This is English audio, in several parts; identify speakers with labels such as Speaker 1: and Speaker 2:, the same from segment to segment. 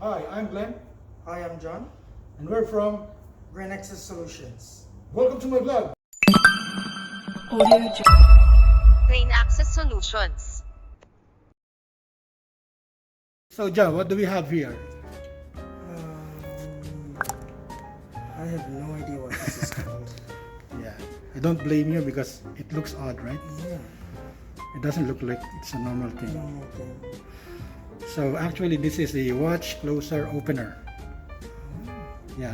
Speaker 1: Hi, I'm Glenn,
Speaker 2: Hi, I'm John.
Speaker 1: and we're from
Speaker 2: Access Solutions.
Speaker 1: Welcome to my vlog.
Speaker 3: Rain Access Solutions.
Speaker 1: So John, what do we have here?
Speaker 2: I have no idea what this is called.
Speaker 1: Yeah, I don't blame you because it looks odd, right?
Speaker 2: Yeah,
Speaker 1: It doesn't look like it's a normal thing.
Speaker 2: normal thing.
Speaker 1: So actually this is a watch closer opener. Yeah,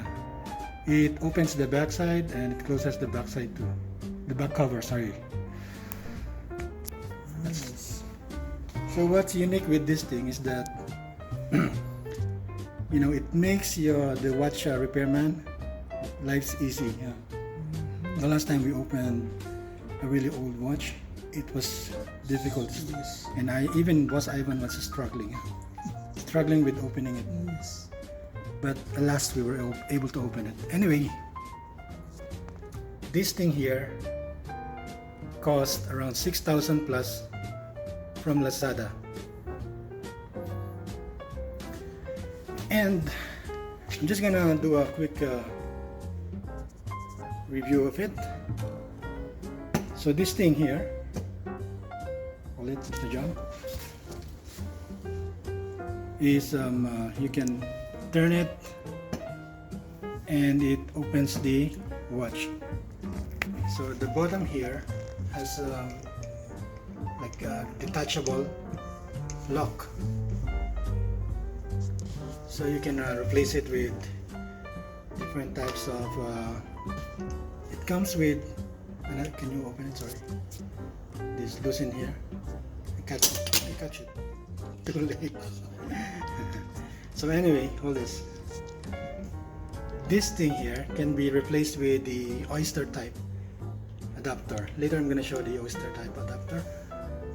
Speaker 1: it opens the backside and it closes the backside too. The back cover, sorry.
Speaker 2: Nice.
Speaker 1: So what's unique with this thing is that it makes the watch repairman life's easy. Yeah. The last time we opened a really old watch, it was difficult.
Speaker 2: Yes.
Speaker 1: And Boss Ivan was struggling with opening it.
Speaker 2: Yes.
Speaker 1: But alas, we were able to open it. Anyway, this thing here cost around 6,000 plus from Lazada. And I'm just gonna do a quick review of it. So this thing here, hold it, Mr. John, is you can turn it and it opens the watch. So the bottom here has like a detachable lock, so you can replace it with different types of it comes with can you open it? Sorry, this loose in here. I catch it too late. So anyway, hold this. This thing here can be replaced with the Oyster-Type adapter. Later I'm going to show the Oyster-Type adapter,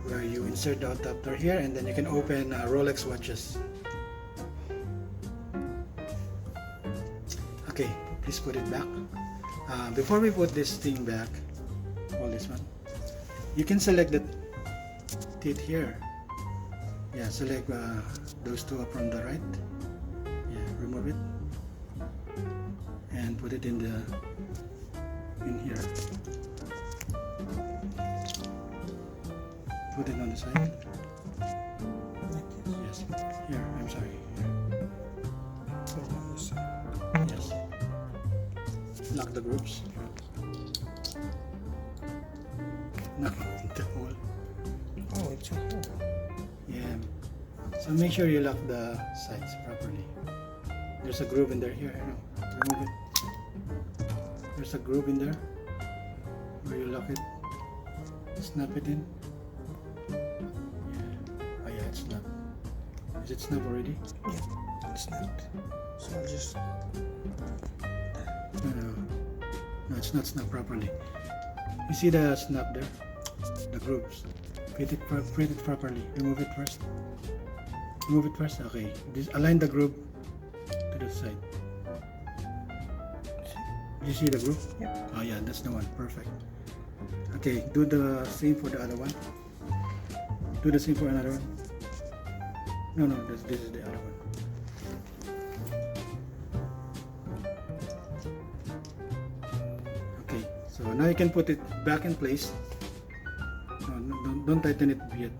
Speaker 1: where you insert the adapter here and then you can open Rolex watches. Okay, please put it back. Before we put this thing back, hold this one. You can select the teeth here. Yeah, select those two up on the right. Yeah, remove it and put it in here. Put it on the side. Yes. Here, I'm sorry. Here. Yes. Lock the groups. No, the hole.
Speaker 2: Oh, it's a hole.
Speaker 1: Yeah. So make sure you lock the sides properly. There's a groove in there. Here, no, remove it. There's a groove in there where you lock it. Snap it in. Yeah. Oh yeah, it's snapped. Is it snapped already?
Speaker 2: Yeah, it's snapped. So I'll just.
Speaker 1: No, it's not snapped properly. You see the snap there? The grooves. Fit it properly. Remove it first. Remove it first. Okay. Align the groove to the side. Did you see the groove?
Speaker 2: Yeah.
Speaker 1: Oh yeah, that's the one. Perfect. Okay, do the same for the other one. Do the same for another one. No, this is the other one. Okay, so now you can put it back in place. No, don't tighten it yet.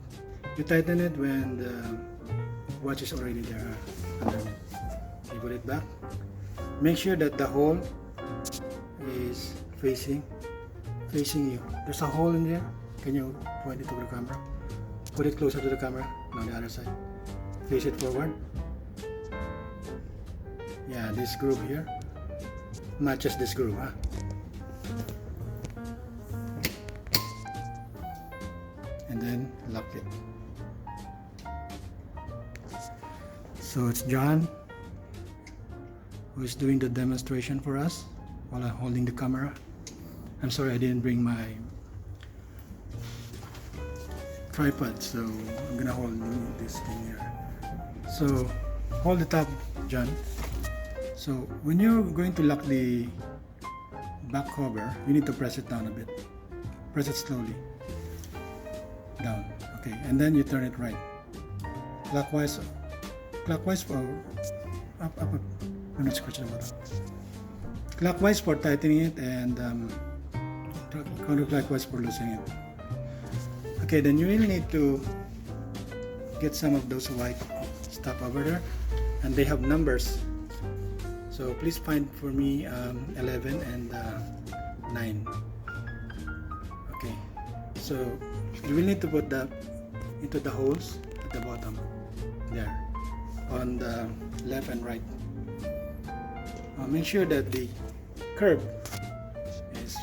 Speaker 1: You tighten it when the watch is already there underneath. You put it back. Make sure that the hole is facing you. There's a hole in there. Can you point it to the camera? Put it closer to the camera. On the other side. Face it forward. Yeah, this groove here matches this groove, huh? And then lock it. So it's John who is doing the demonstration for us while I'm holding the camera. I'm sorry I didn't bring my tripod, so I'm gonna hold this thing here. So hold the top, John. So when you're going to lock the back cover, you need to press it down a bit. Press it slowly down. Okay, and then you turn it right. Clockwise up. I'm not scratching the bottom. Clockwise for tightening it, and counterclockwise for loosening it. Okay, then you will need to get some of those white stuff over there, and they have numbers. So please find for me 11 and 9. Okay, so you will need to put that into the holes at the bottom there on the left and right. Make sure that the curve is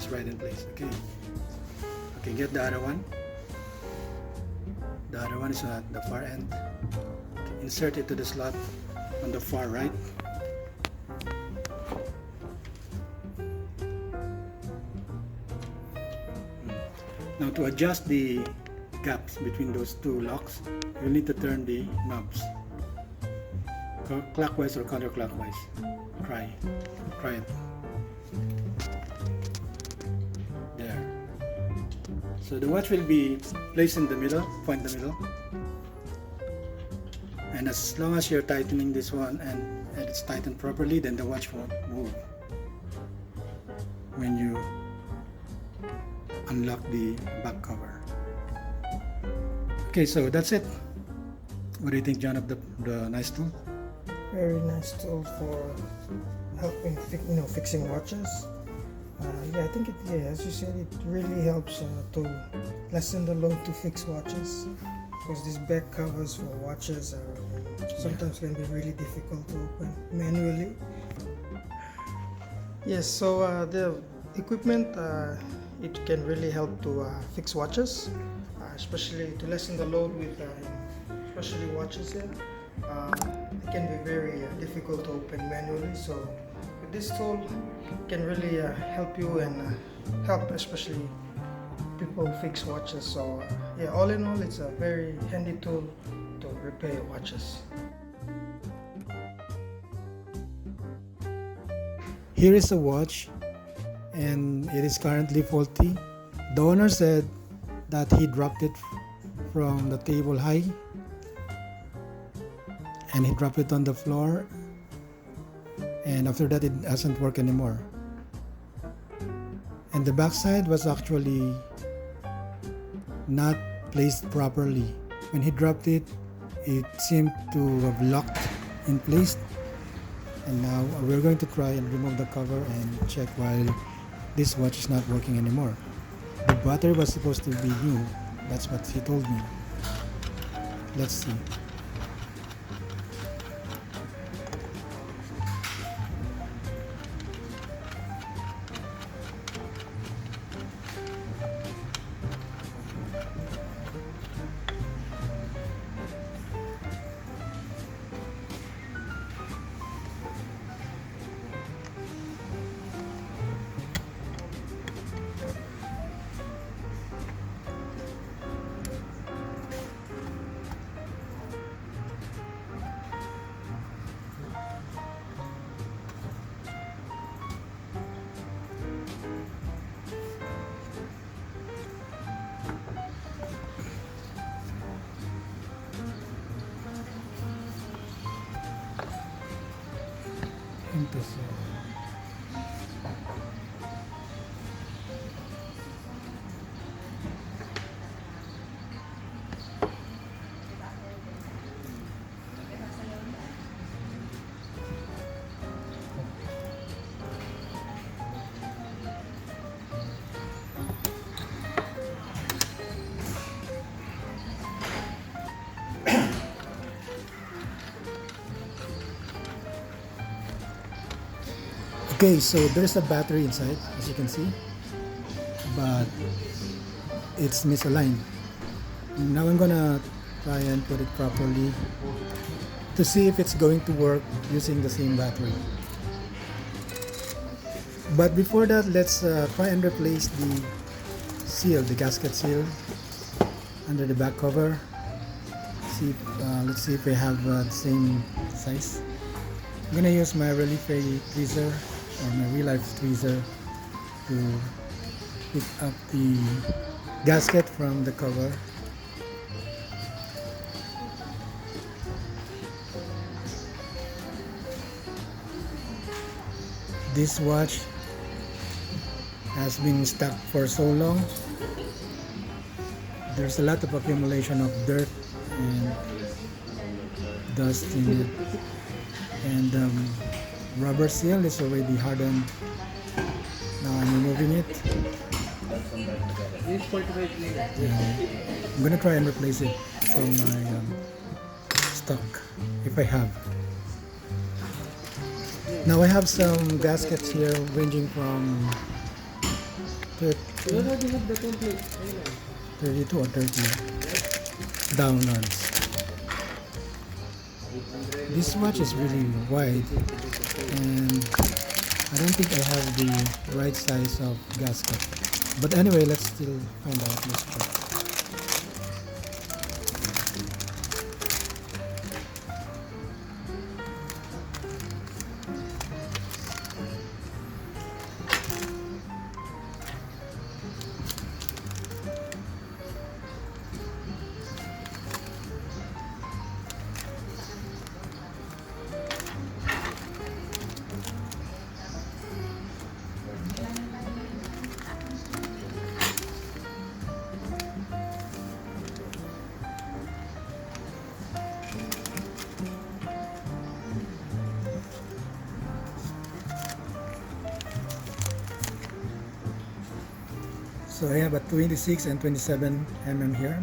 Speaker 1: right in place. Okay, get the other one. The other one is at the far end. Okay, insert it to the slot on the far right. Now to adjust the gaps between those two locks, you need to turn the knobs clockwise or counterclockwise. Try it. There. So the watch will be placed in the middle, point the middle. And as long as you're tightening this one and it's tightened properly, then the watch won't move when you unlock the back cover. Okay, so that's it. What do you think, John, of the nice tool?
Speaker 2: Very nice tool for helping fixing watches. Yeah, I think as you said, it really helps to lessen the load to fix watches, because these back covers for watches are sometimes can be really difficult to open manually. Yes, so the equipment it can really help to fix watches, especially to lessen the load with especially watches here. It can be very difficult to open manually, so with this tool it can really help you and help especially people who fix watches. So yeah, all in all, it's a very handy tool to repair watches.
Speaker 1: Here is a watch, and it is currently faulty. The owner said that he dropped it from the table high, and he dropped it on the floor, and after that it doesn't work anymore. And the backside was actually not placed properly. When he dropped it, it seemed to have locked in place. And now we're going to try and remove the cover and check why this watch is not working anymore. The battery was supposed to be new. That's what he told me. Let's see. Okay, so there's a battery inside, as you can see, but it's misaligned. Now I'm gonna try and put it properly to see if it's going to work using the same battery. But before that, let's try and replace the seal, the gasket seal under the back cover. Let's see if we have the same size. I'm gonna use my relief tweezer or my real life tweezer to pick up the gasket from the cover. this watch has been stuck for so long. There's a lot of accumulation of dirt and dust in it, and rubber seal is already hardened. Now I'm removing it. I'm gonna try and replace it from my stock if I have. Now I have some gaskets here ranging from 32 or 30 downwards. This watch is really wide and I don't think I have the right size of gasket. But anyway, let's still find out. Let's check. So I have a 26 and 27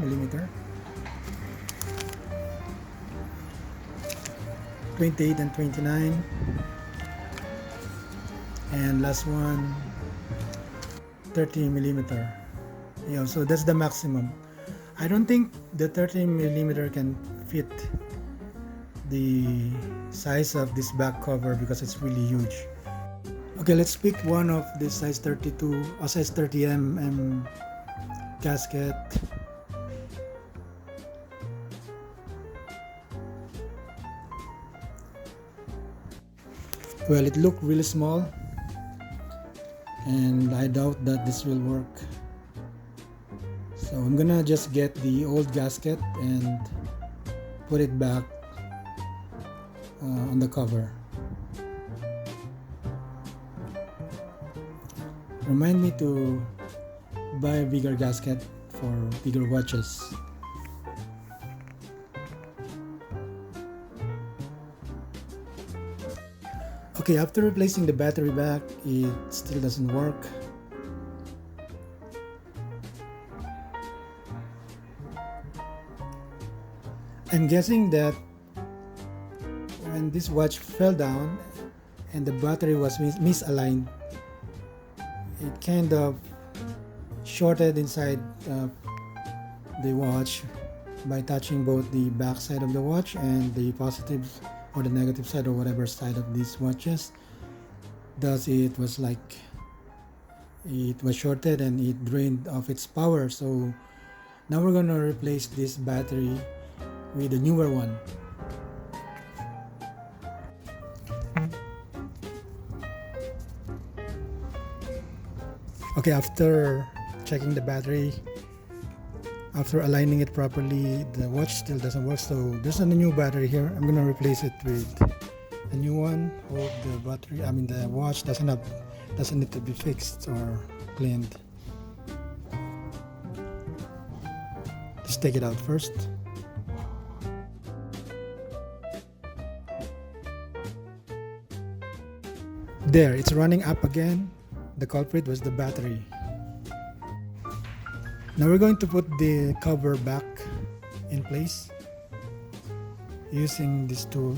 Speaker 1: millimeter, 28 and 29, and last one 30 millimeter. Yeah, so that's the maximum. I don't think the 30 millimeter can fit the size of this back cover because it's really huge. Okay, let's pick one of the size 32 or size 30 gasket. Well, it looked really small and I doubt that this will work. So I'm gonna just get the old gasket and put it back on the cover. Remind me to buy a bigger gasket for bigger watches. Okay, after replacing the battery back, it still doesn't work. I'm guessing that when this watch fell down and the battery was misaligned, it kind of shorted inside the watch by touching both the back side of the watch and the positive or the negative side or whatever side of these watches. Thus it was shorted and it drained off its power. So now we're gonna replace this battery with a newer one. Okay, after checking the battery, after aligning it properly, the watch still doesn't work. So there's a new battery here. I'm gonna replace it with a new one. Hope the the watch doesn't need to be fixed or cleaned. Let's take it out first. There, it's running up again. The culprit was the battery. Now we're going to put the cover back in place using this tool.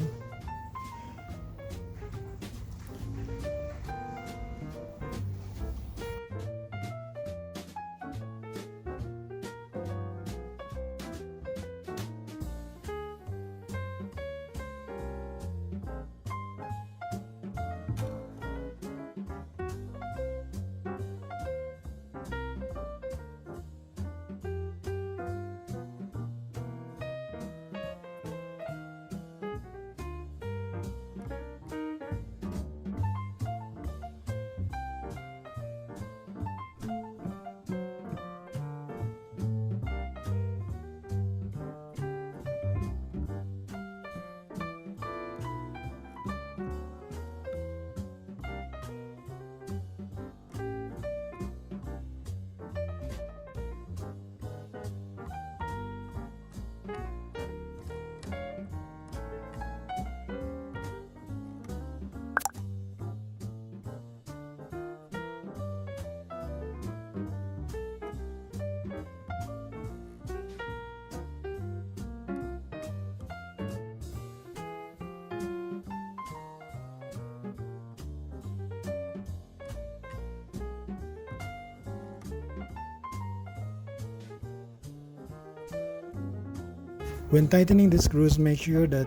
Speaker 1: When tightening the screws, make sure that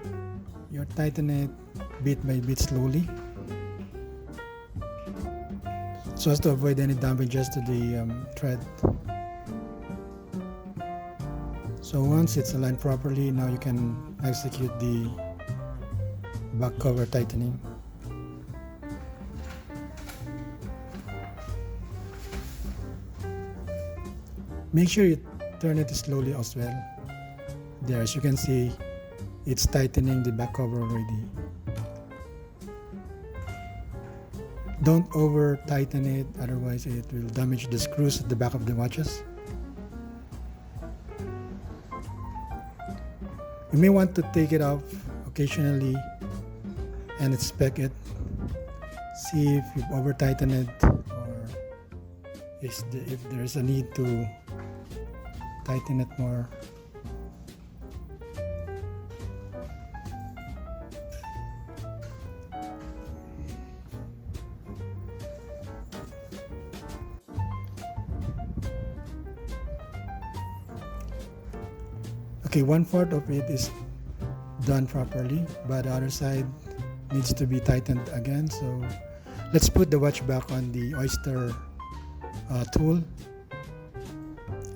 Speaker 1: you tighten it bit by bit slowly, so as to avoid any damages to the thread. So once it's aligned properly, now you can execute the back cover tightening. Make sure you turn it slowly as well. There, as you can see, it's tightening the back cover already. Don't over tighten it, otherwise it will damage the screws at the back of the watches. You may want to take it off occasionally and inspect it. See if you've over tightened it, or if there is a need to tighten it more. Okay, 1/4 of it is done properly, but the other side needs to be tightened again. So let's put the watch back on the oyster tool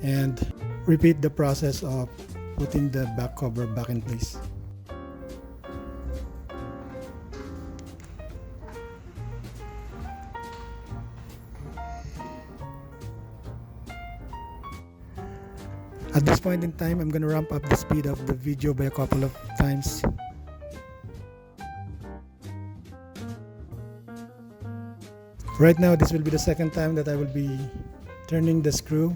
Speaker 1: and repeat the process of putting the back cover back in place. At this point in time, I'm going to ramp up the speed of the video by a couple of times. Right now, this will be the second time that I will be turning the screw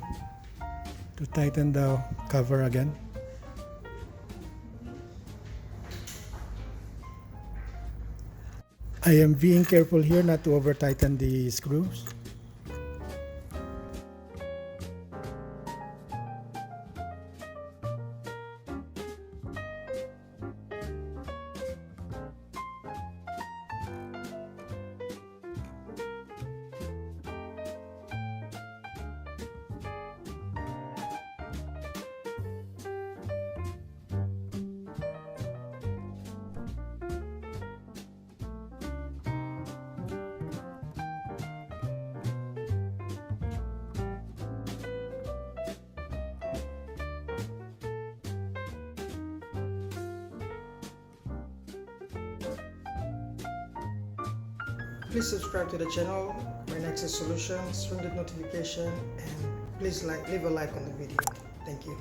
Speaker 1: to tighten the cover again. I am being careful here not to over tighten the screws.
Speaker 2: Please subscribe to the channel for next solutions, ring the notification, and please leave a like on the video. Thank you.